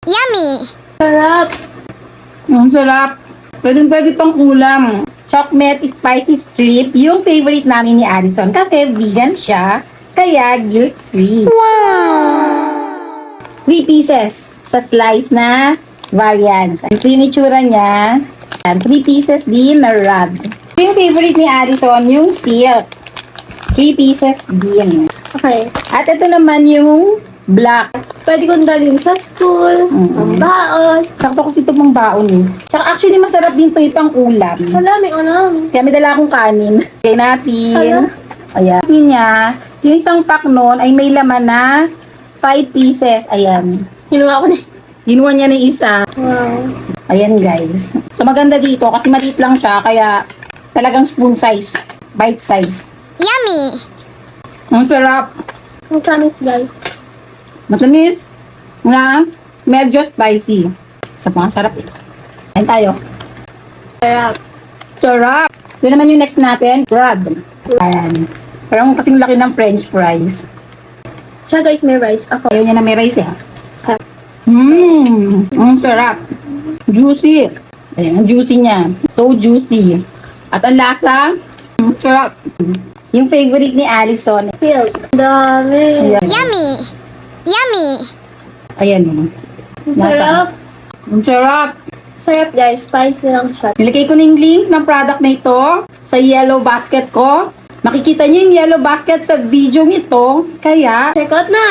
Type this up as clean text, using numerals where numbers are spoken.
Yummy! Sarap. Ang sarap. Pwede pang ulam. Chocolate spicy strip, yung favorite namin ni Addison kasi vegan siya, kaya guilt-free. Wow! 3 pieces sa slice na variants. Ito yung itsura niya. 3 pieces din na rod. Ito yung favorite ni Addison, yung silk. 3 pieces din. Okay. At ito naman yung black. Pwede kong dalhin sa school. Ang baon. Sakto kasi ito pang baon eh. Tsaka actually masarap din ito pang ulam. Wala, may unang. Kaya may dala akong kanin. Kaya natin. Ayan. Kasi niya, yung isang pack nun ay may laman na 5 pieces. Ayan. Hinuha ko na. Ginuha niya ng isa. Wow. Ayan guys. So maganda dito kasi maliit lang siya. Kaya talagang spoon size. Bite size. Yummy! Ang sarap. Ang promise, guys. Matamis. Na medyo spicy. Sa mga sarap ito. Ayan tayo. Sarap. Sarap. Ito naman yung next natin. Bread. Ayan. Parang kasing laki ng french fries. Siya, guys, may rice. Ako. Ayaw niya na may rice eh. Sarap. Ang sarap. Juicy. Ayan, ang juicy niya. So juicy. At ang lasa, ang sarap. Yung favorite ni Addison. Filled. Dami. Ayan. Yummy! Yummy! Ayan. Sarap. Ang sarap. Sarap, guys. Spicy lang siya. Nilagay ko na yung link ng product na ito sa yellow basket ko. Makikita niyo yung yellow basket sa video ito. Kaya, Check out na!